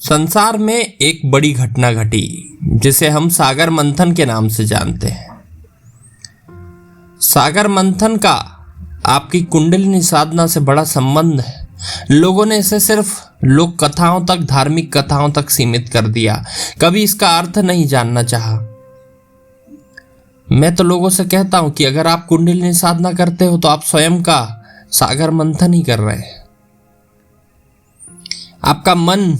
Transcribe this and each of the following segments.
संसार में एक बड़ी घटना घटी जिसे हम सागर मंथन के नाम से जानते हैं। सागर मंथन का आपकी कुंडलिनी साधना से बड़ा संबंध है। लोगों ने इसे सिर्फ लोक कथाओं तक, धार्मिक कथाओं तक सीमित कर दिया, कभी इसका अर्थ नहीं जानना चाहा। मैं तो लोगों से कहता हूं कि अगर आप कुंडलिनी साधना करते हो तो आप स्वयं का सागर मंथन ही कर रहे हैं। आपका मन,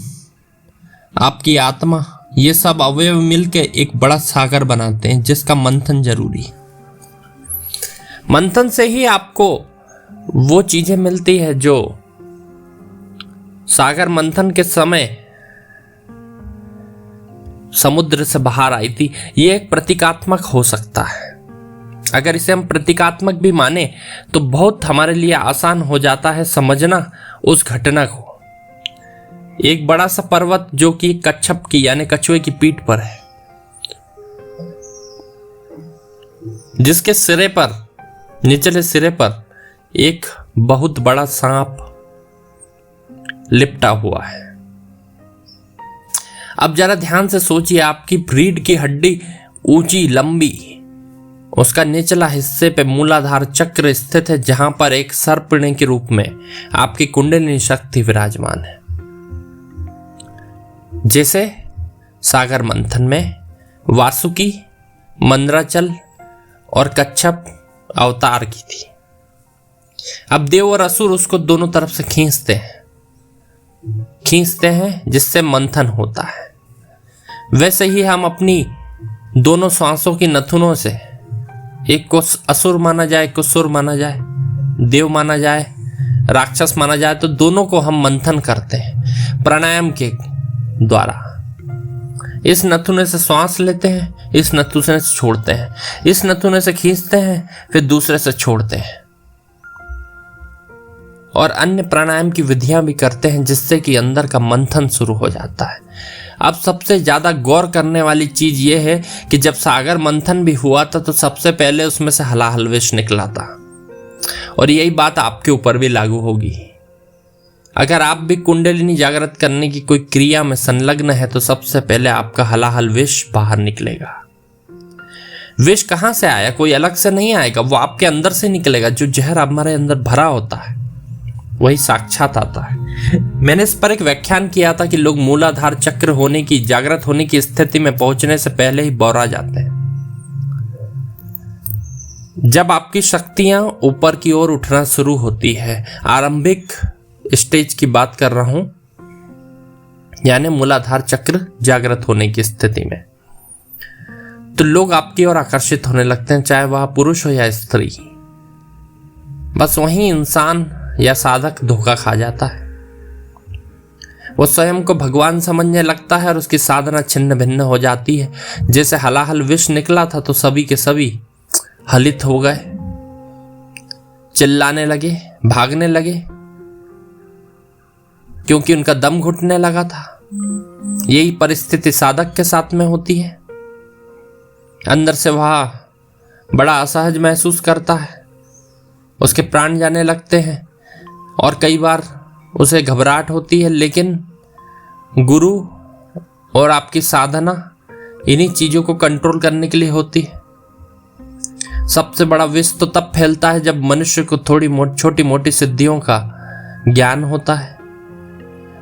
आपकी आत्मा, ये सब अवयव मिलकर एक बड़ा सागर बनाते हैं जिसका मंथन जरूरी है। मंथन से ही आपको वो चीजें मिलती है जो सागर मंथन के समय समुद्र से बाहर आई थी। ये एक प्रतीकात्मक हो सकता है। अगर इसे हम प्रतीकात्मक भी माने तो बहुत हमारे लिए आसान हो जाता है समझना उस घटना को। एक बड़ा सा पर्वत जो कि कच्छप की यानी कछुए की पीठ पर है, जिसके सिरे पर, निचले सिरे पर एक बहुत बड़ा सांप लिपटा हुआ है। अब जरा ध्यान से सोचिए, आपकी रीढ़ की हड्डी ऊंची लंबी, उसका निचला हिस्से पे मूलाधार चक्र स्थित है जहां पर एक सर्पिणी के रूप में आपकी कुंडलिनी शक्ति विराजमान है। जैसे सागर मंथन में वासुकी, मंदराचल और कच्छप अवतार की थी। अब देव और असुर उसको दोनों तरफ से खींचते हैं जिससे मंथन होता है। वैसे ही हम अपनी दोनों सांसों की नथुनों से, एक को असुर माना जाए, एक को सुर माना जाए, देव माना जाए, राक्षस माना जाए, तो दोनों को हम मंथन करते हैं प्राणायाम के द्वारा। इस नथुने से श्वास लेते हैं, इस नथुने से छोड़ते हैं, इस नथुने से खींचते हैं, फिर दूसरे से छोड़ते हैं, और अन्य प्राणायाम की विधियां भी करते हैं जिससे कि अंदर का मंथन शुरू हो जाता है। अब सबसे ज्यादा गौर करने वाली चीज यह है कि जब सागर मंथन भी हुआ था तो सबसे पहले उसमें से हलाहल विष निकला था, और यही बात आपके ऊपर भी लागू होगी। अगर आप भी कुंडलिनी जागृत करने की कोई क्रिया में संलग्न है तो सबसे पहले आपका हलाहल विष बाहर निकलेगा। विष कहां से आया? कोई अलग से नहीं आएगा, वो आपके अंदर से निकलेगा। जो जहर हमारे अंदर भरा होता है वही साक्षात आता है। मैंने इस पर एक व्याख्यान किया था कि लोग मूलाधार चक्र होने की, जागृत होने की स्थिति में पहुंचने से पहले ही बौरा जाते हैं। जब आपकी शक्तियां ऊपर की ओर उठना शुरू होती है, आरंभिक स्टेज की बात कर रहा हूं, यानी मूलाधार चक्र जागृत होने की स्थिति में, तो लोग आपकी ओर आकर्षित होने लगते हैं, चाहे वह पुरुष हो या स्त्री। बस वहीं इंसान या साधक धोखा खा जाता है। वो स्वयं को भगवान समझने लगता है और उसकी साधना छिन्न भिन्न हो जाती है। जैसे हलाहल विष निकला था तो सभी के सभी हलित हो गए, चिल्लाने लगे, भागने लगे, क्योंकि उनका दम घुटने लगा था। यही परिस्थिति साधक के साथ में होती है। अंदर से वह बड़ा असहज महसूस करता है, उसके प्राण जाने लगते हैं और कई बार उसे घबराहट होती है। लेकिन गुरु और आपकी साधना इन्हीं चीजों को कंट्रोल करने के लिए होती है। सबसे बड़ा विष तो तब फैलता है जब मनुष्य को थोड़ी छोटी मोटी सिद्धियों का ज्ञान होता है।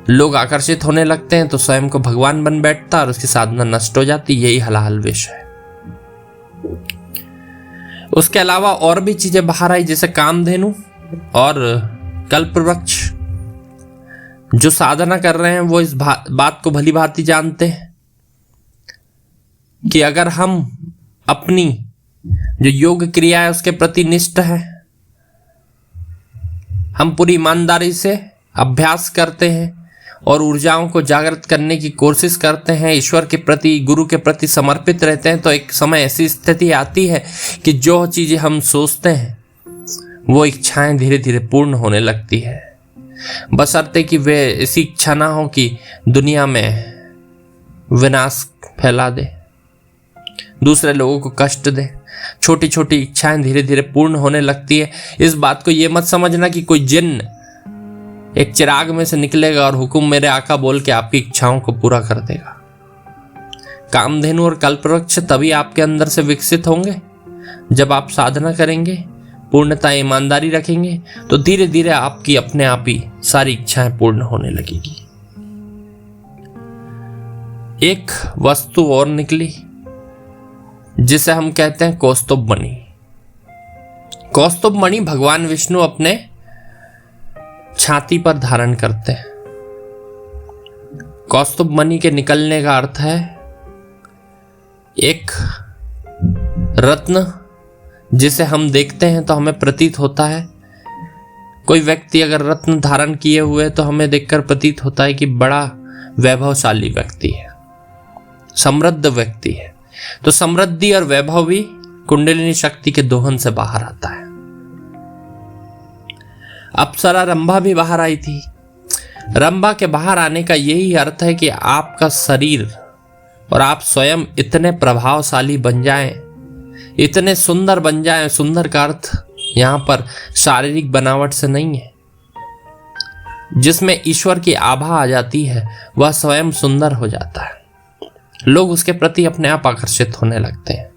लोग आकर्षित होने लगते हैं तो स्वयं को भगवान बन बैठता और उसकी साधना नष्ट हो जाती। यही हलाहल विष है। उसके अलावा और भी चीजें बाहर आई, जैसे कामधेनु और कल्पवृक्ष। जो साधना कर रहे हैं वो इस बात को भली भांति जानते हैं कि अगर हम अपनी जो योग क्रिया है उसके प्रति निष्ठ है, हम पूरी ईमानदारी से अभ्यास करते हैं और ऊर्जाओं को जागृत करने की कोशिश करते हैं, ईश्वर के प्रति, गुरु के प्रति समर्पित रहते हैं, तो एक समय ऐसी स्थिति आती है कि जो चीजें हम सोचते हैं वो इच्छाएं धीरे धीरे पूर्ण होने लगती है। बशर्ते कि वे ऐसी इच्छा ना हो कि दुनिया में विनाश फैला दे, दूसरे लोगों को कष्ट दे। छोटी छोटी इच्छाएं धीरे धीरे पूर्ण होने लगती है। इस बात को ये मत समझना कि कोई जिन्न एक चिराग में से निकलेगा और हुकुम मेरे आका बोल के आपकी इच्छाओं को पूरा कर देगा। कामधेनु और कल्पवृक्ष तभी आपके अंदर से विकसित होंगे जब आप साधना करेंगे, पूर्णता ईमानदारी रखेंगे, तो धीरे धीरे आपकी अपने आप ही सारी इच्छाएं पूर्ण होने लगेगी। एक वस्तु और निकली जिसे हम कहते हैं कौस्तुभ मणि। कौस्तुभ मणि भगवान विष्णु अपने छाती पर धारण करते हैं। कौस्तुभ मणि के निकलने का अर्थ है एक रत्न जिसे हम देखते हैं तो हमें प्रतीत होता है, कोई व्यक्ति अगर रत्न धारण किए हुए तो हमें देखकर प्रतीत होता है कि बड़ा वैभवशाली व्यक्ति है, समृद्ध व्यक्ति है। तो समृद्धि और वैभव भी कुंडलिनी शक्ति के दोहन से बाहर आता है। अप्सरा रंभा भी बाहर आई थी। रंभा के बाहर आने का यही अर्थ है कि आपका शरीर और आप स्वयं इतने प्रभावशाली बन जाएं, इतने सुंदर बन जाएं। सुंदर का अर्थ यहां पर शारीरिक बनावट से नहीं है, जिसमें ईश्वर की आभा आ जाती है वह स्वयं सुंदर हो जाता है। लोग उसके प्रति अपने आप आकर्षित होने लगते हैं,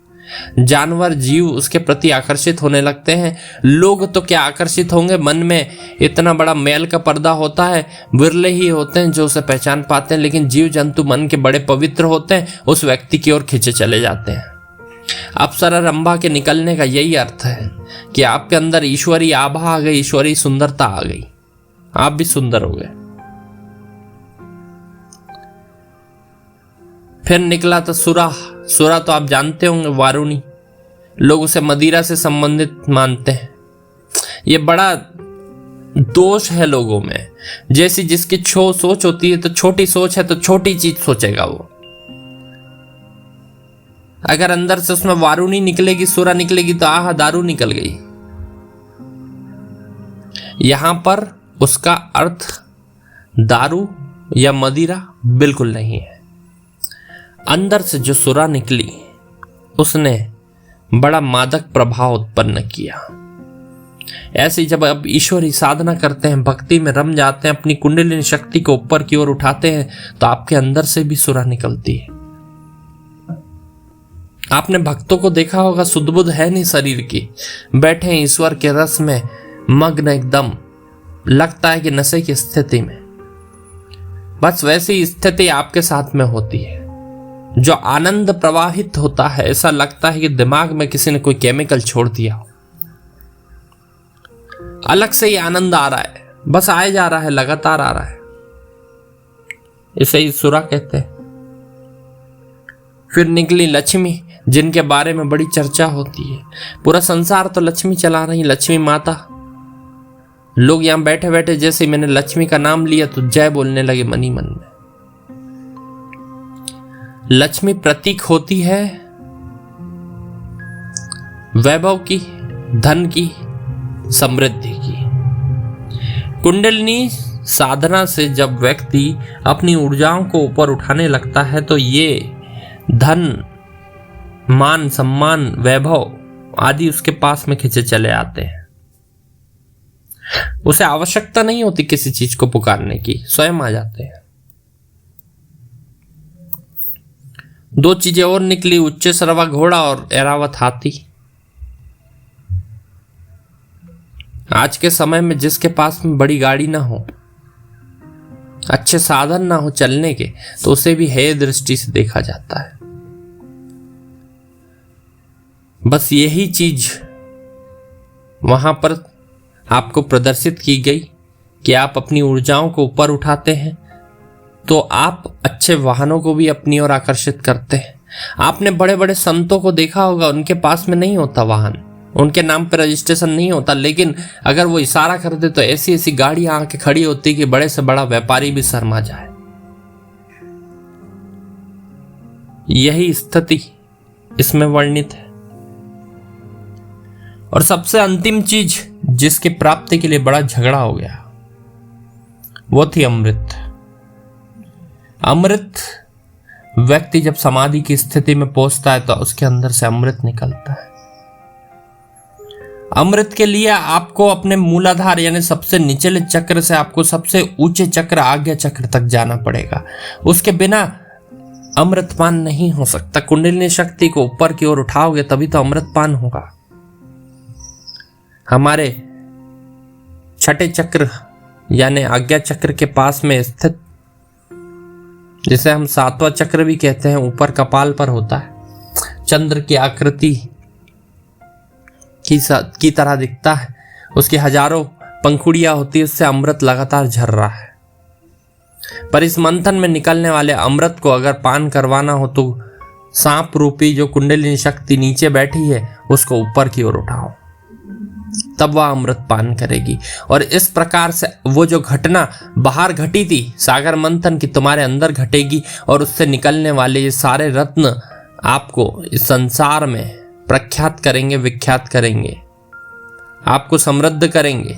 जानवर जीव उसके प्रति आकर्षित होने लगते हैं। लोग तो क्या आकर्षित होंगे, मन में इतना बड़ा मैल का पर्दा होता है, विरले ही होते हैं जो उसे पहचान पाते हैं, लेकिन जीव जंतु मन के बड़े पवित्र होते हैं, उस व्यक्ति की ओर खींचे चले जाते हैं। अप्सरा रंभा के निकलने का यही अर्थ है कि आपके अंदर ईश्वरीय आभा आ गई, ईश्वरीय सुंदरता आ गई, आप भी सुंदर हो गए। फिर निकला था सुरा। सुरा तो आप जानते होंगे, वारुणी। लोग उसे मदिरा से संबंधित मानते हैं। ये बड़ा दोष है लोगों में, जैसी जिसकी सोच होती है, तो छोटी सोच है तो छोटी चीज सोचेगा वो। अगर अंदर से उसमें वारुणी निकलेगी, सुरा निकलेगी, तो आह दारू निकल गई। यहां पर उसका अर्थ दारू या मदिरा बिल्कुल नहीं है। अंदर से जो सुरा निकली उसने बड़ा मादक प्रभाव उत्पन्न किया। ऐसे जब अब ईश्वरी साधना करते हैं, भक्ति में रम जाते हैं, अपनी कुंडलिनी शक्ति को ऊपर की ओर उठाते हैं, तो आपके अंदर से भी सुरा निकलती है। आपने भक्तों को देखा होगा, सुध-बुध है नहीं शरीर की, बैठे हैं ईश्वर के रस में मग्न, एकदम लगता है कि नशे की स्थिति में। बस वैसी स्थिति आपके साथ में होती है। जो आनंद प्रवाहित होता है, ऐसा लगता है कि दिमाग में किसी ने कोई केमिकल छोड़ दिया, अलग से ही आनंद आ रहा है, बस आए जा रहा है, लगातार आ रहा है। इसे ही सुरा कहते हैं। फिर निकली लक्ष्मी, जिनके बारे में बड़ी चर्चा होती है। पूरा संसार तो लक्ष्मी चला रही, लक्ष्मी माता। लोग यहां बैठे बैठे जैसे मैंने लक्ष्मी का नाम लिया तो जय बोलने लगे मन ही मन में। लक्ष्मी प्रतीक होती है वैभव की, धन की, समृद्धि की। कुंडलिनी साधना से जब व्यक्ति अपनी ऊर्जाओं को ऊपर उठाने लगता है तो ये धन, मान, सम्मान, वैभव आदि उसके पास में खींचे चले आते हैं। उसे आवश्यकता नहीं होती किसी चीज को पुकारने की, स्वयं आ जाते हैं। दो चीजें और निकली, उच्च सरवा घोड़ा और ऐरावत हाथी। आज के समय में जिसके पास में बड़ी गाड़ी ना हो, अच्छे साधन ना हो चलने के, तो उसे भी हेय दृष्टि से देखा जाता है। बस यही चीज वहां पर आपको प्रदर्शित की गई कि आप अपनी ऊर्जाओं को ऊपर उठाते हैं तो आप अच्छे वाहनों को भी अपनी ओर आकर्षित करते हैं। आपने बड़े बड़े संतों को देखा होगा, उनके पास में नहीं होता वाहन, उनके नाम पर रजिस्ट्रेशन नहीं होता, लेकिन अगर वो इशारा कर दे तो ऐसी ऐसी गाड़ियां आके खड़ी होती कि बड़े से बड़ा व्यापारी भी शर्मा जाए। यही स्थिति इसमें वर्णित है। और सबसे अंतिम चीज जिसकी प्राप्ति के लिए बड़ा झगड़ा हो गया वो थी अमृत। अमृत व्यक्ति जब समाधि की स्थिति में पहुंचता है तो उसके अंदर से अमृत निकलता है। अमृत के लिए आपको अपने मूलाधार यानी सबसे निचले चक्र से आपको सबसे ऊंचे चक्र आज्ञा चक्र तक जाना पड़ेगा। उसके बिना अमृतपान नहीं हो सकता। कुंडलिनी शक्ति को ऊपर की ओर उठाओगे तभी तो अमृतपान होगा। हमारे छठे चक्र यानी आज्ञा चक्र के पास में स्थित, जिसे हम सातवां चक्र भी कहते हैं, ऊपर कपाल पर होता है, चंद्र की आकृति की तरह दिखता है। उसकी हजारों पंखुड़ियां होती है, उससे अमृत लगातार झर रहा है। पर इस मंथन में निकलने वाले अमृत को अगर पान करवाना हो तो सांप रूपी जो कुंडलिनी शक्ति नीचे बैठी है उसको ऊपर की ओर उठाओ, तब वह अमृत पान करेगी। और इस प्रकार से वो जो घटना बाहर घटी थी सागर मंथन की, तुम्हारे अंदर घटेगी और उससे निकलने वाले ये सारे रत्न आपको इस संसार में प्रख्यात करेंगे, विख्यात करेंगे, आपको समृद्ध करेंगे।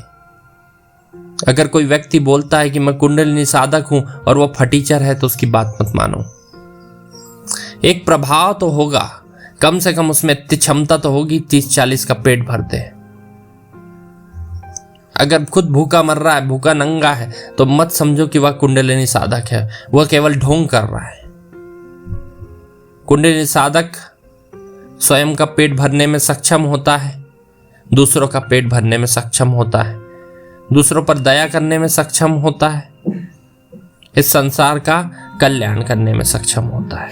अगर कोई व्यक्ति बोलता है कि मैं कुंडलिनी साधक हूं और वो फटीचर है तो उसकी बात मत मानो। एक प्रभाव तो होगा, कम से कम उसमें इतनी क्षमता तो होगी 30-40 का पेट भर दे। अगर खुद भूखा मर रहा है, भूखा नंगा है, तो मत समझो कि वह कुंडलिनी साधक है, वह केवल ढोंग कर रहा है। कुंडलिनी साधक स्वयं का पेट भरने में सक्षम होता है, दूसरों का पेट भरने में सक्षम होता है, दूसरों पर दया करने में सक्षम होता है, इस संसार का कल्याण करने में सक्षम होता है।